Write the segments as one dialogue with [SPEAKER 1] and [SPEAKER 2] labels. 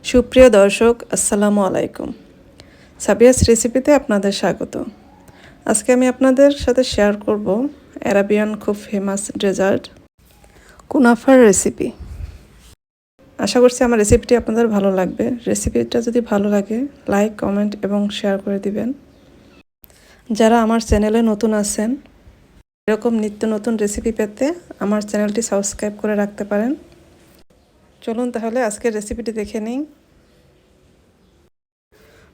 [SPEAKER 1] সুপ্রিয় দর্শক, আসসালামু আলাইকুম। সাবিয়াস রেসিপিতে আপনাদের স্বাগত। আজকে আমি আপনাদের সাথে শেয়ার করব আরাবিয়ান খুব ফেমাস ডেজার্ট কুনাফার রেসিপি। আশা করছি আমার রেসিপিটি আপনাদের ভালো লাগবে। রেসিপিটা যদি ভালো লাগে লাইক, কমেন্ট এবং শেয়ার করে দিবেন। যারা আমার চ্যানেলে নতুন আছেন, এরকম নিত্য নতুন রেসিপি পেতে আমার চ্যানেলটি সাবস্ক্রাইব করে রাখতে পারেন। চলুন তাহলে আজকের রেসিপিটি দেখে নিই।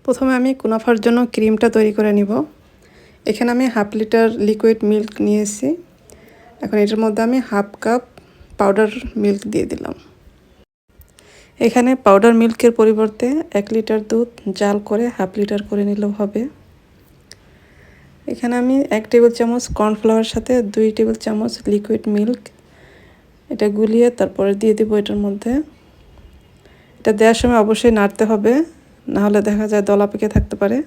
[SPEAKER 1] প্রথমে আমি কুনাফার জন্য ক্রিমটা তৈরি করে নিব। এখানে আমি 1/2 লিটার লিকুইড মিল্ক নিয়েছি। এখন এটার মধ্যে আমি 1/2 কাপ পাউডার মিল্ক দিয়ে দিলাম। এখানে পাউডার মিল্কের পরিবর্তে 1 লিটার দুধ জাল করে 1/2 লিটার করে নিলেও হবে। এখানে আমি 1 টেবিল চামচ কর্নফ্লাওয়ার সাথে 2 টেবিল চামচ লিকুইড মিল্ক এটা গুলিয়ে তারপরে দিয়ে দেব এটার মধ্যে। এটা দেওয়ার সময় অবশ্যই নাড়তে হবে, না হলে দেখা যায় দলা পেকে থাকতে পারে।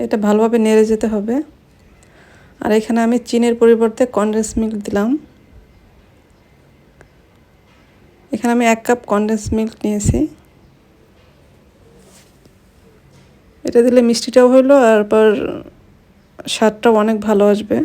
[SPEAKER 1] এটা ভালোভাবে নেড়ে যেতে হবে। আর এখানে আমি চিনির পরিবর্তে কনডেন্স মিল্ক দিলাম। এখানে আমি 1 কাপ কনডেন্স মিল্ক নিয়েছি। এটা দিলে মিষ্টিটাও হইলো আর পর স্বাদটাও অনেক ভালো আসবে।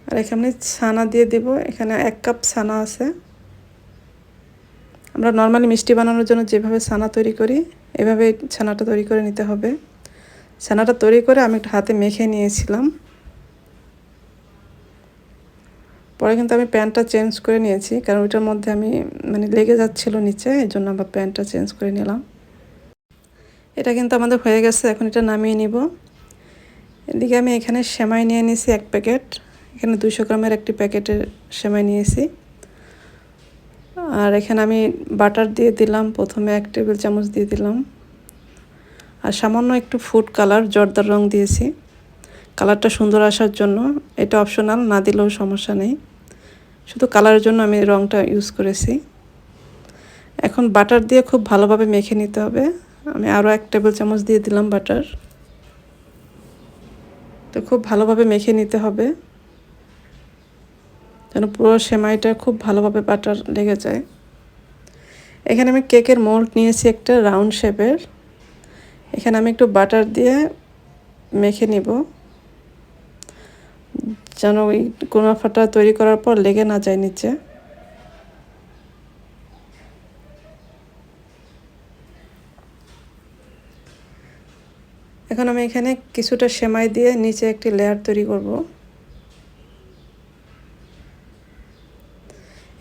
[SPEAKER 1] আর এখানে ছানা দিয়ে দেব। এখানে 1 কাপ ছানা আছে। আমরা নর্মালি মিষ্টি বানানোর জন্য যেভাবে ছানা তৈরি করি এভাবে ছানাটা তৈরি করে নিতে হবে। ছানাটা তৈরি করে আমি একটু হাতে মেখে নিয়েছিলাম। পরে কিন্তু আমি প্যানটা চেঞ্জ করে নিয়েছি, কারণ ওইটার মধ্যে আমি লেগে যাচ্ছিল নিচে, এই জন্য আবার প্যানটা চেঞ্জ করে নিলাম। এটা কিন্তু আমাদের হয়ে গেছে। এখন এটা নামিয়ে নিব। এদিকে আমি এখানে সেমাই নিয়ে নিয়েছি 1 প্যাকেট। এখানে 200 গ্রামের একটি প্যাকেটের সেমাই নিয়েছি। আর এখানে আমি বাটার দিয়ে দিলাম। প্রথমে 1 টেবিল চামচ দিয়ে দিলাম। আর সামান্য একটু ফুড কালার জর্দার রং দিয়েছি, কালারটা সুন্দর আসার জন্য। এটা অপশনাল, না দিলেও সমস্যা নেই, শুধু কালারের জন্য আমি রংটা ইউজ করেছি। এখন বাটার দিয়ে খুব ভালোভাবে মেখে নিতে হবে। আমি আরও 1 টেবিল চামচ দিয়ে দিলাম বাটার। তো খুব ভালোভাবে মেখে নিতে হবে যেন পুরো সেমাইটা খুব ভালোভাবে বাটার লেগে যায়। এখানে আমি কেকের মোল্ড নিয়েছি একটা রাউন্ড শেপের। এখানে আমি একটু বাটার দিয়ে মেখে নিব যেন ওই কুনাফাটা তৈরি করার পর লেগে না যায় নিচে। এখন আমি এখানে কিছুটা সেমাই দিয়ে নিচে একটি লেয়ার তৈরি করব।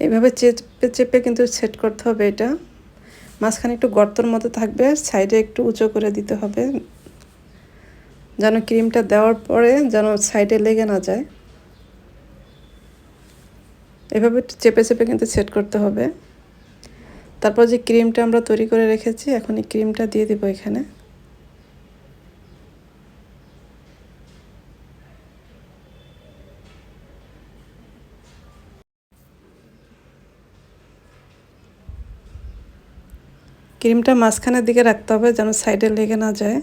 [SPEAKER 1] এইভাবে চেপে চেপে কিন্তু সেট করতে হবে। এটা মাঝখানে একটু গর্তর মতো থাকবে, সাইডে একটু উঁচু করে দিতে হবে যেন ক্রিমটা দেওয়ার পরে যেন সাইডে লেগে না যায়। এভাবে চেপে চেপে কিন্তু সেট করতে হবে। তারপর যে ক্রিমটা আমরা তৈরি করে রেখেছি, এখন এই ক্রিমটা দিয়ে দেব এখানে। ক্রিমটা মাঝখানের দিকে রাখতে হবে যেন সাইডে লেগে না যায়।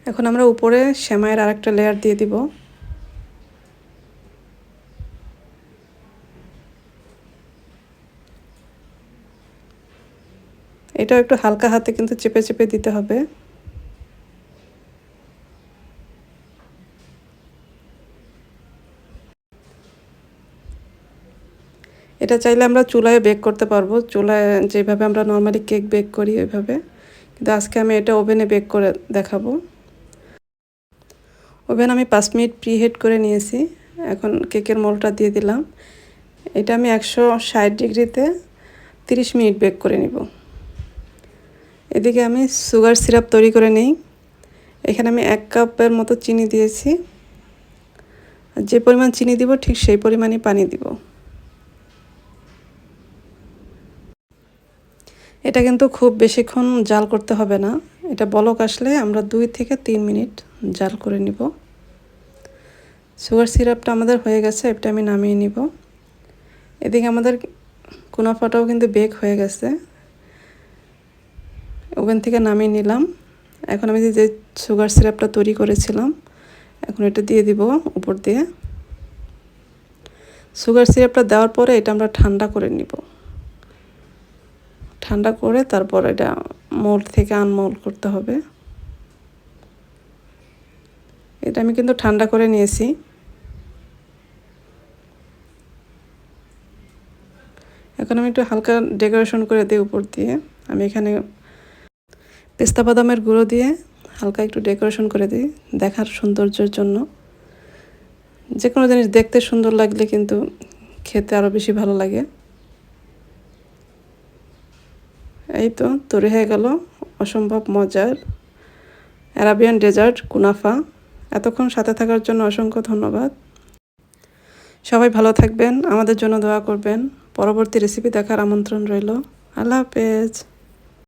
[SPEAKER 1] এখন আমরা উপরে সেমাইয়ের আরেকটা লেয়ার দিয়ে দিব। এটাও একটু হালকা হাতে কিন্তু চেপে চেপে দিতে হবে। এটা চাইলে আমরা চুলায় বেক করতে পারবো, চুলায় যেভাবে আমরা নর্মালি কেক বেক করি ওইভাবে, কিন্তু আজকে আমি এটা ওভেনে বেক করে দেখাবো। ওভেন আমি 5 মিনিট প্রিহিট করে নিয়েছি। এখন কেকের মোল্ডটা দিয়ে দিলাম। এটা আমি 160 ডিগ্রিতে 30 মিনিট বেক করে নিব। এদিকে আমি সুগার সিরাপ তৈরি করে নিই। এখানে আমি 1 কাপের মতো চিনি দিয়েছি। যে পরিমাণ চিনি দিব ঠিক সেই পরিমাণই পানি দিব। এটা কিন্তু খুব বেশিক্ষণ জাল করতে হবে না, এটা বলক আসলে আমরা 2 থেকে 3 মিনিট জাল করে নিব। সুগার সিরাপটা আমাদের হয়ে গেছে, এটা আমি নামিয়ে নিব। এদিকে আমাদের কুনাফাটাও কিন্তু বেক হয়ে গেছে, ওভেন থেকে নামিয়ে নিলাম। এখন আমি যে সুগার সিরাপটা তৈরি করেছিলাম এখন এটা দিয়ে দিব উপর দিয়ে। সুগার সিরাপটা দেওয়ার পরে এটা আমরা ঠান্ডা করে নিব। ঠান্ডা করে তারপর এটা মোল্ড থেকে আনমোল্ড করতে হবে। এটা আমি কিন্তু ঠান্ডা করে নিয়েছি। এখন আমি একটু হালকা ডেকোরেশন করে দিই উপর দিয়ে। আমি এখানে পেস্তা বাদামের গুঁড়ো দিয়ে হালকা একটু ডেকোরেশন করে দিই দেখার সৌন্দর্যের জন্য। যে কোনো জিনিস দেখতে সুন্দর লাগলে কিন্তু খেতে আরও বেশি ভালো লাগে। এই তো তৈরি হয়ে গেল অসম্ভব মজার অ্যারাবিয়ান ডেজার্ট কুনাফা। এতক্ষণ সাথে থাকার জন্য অসংখ্য ধন্যবাদ। সবাই ভালো থাকবেন, আমাদের জন্য দোয়া করবেন। পরবর্তী রেসিপি দেখার আমন্ত্রণ রইল। আল্লাহ হাফেজ।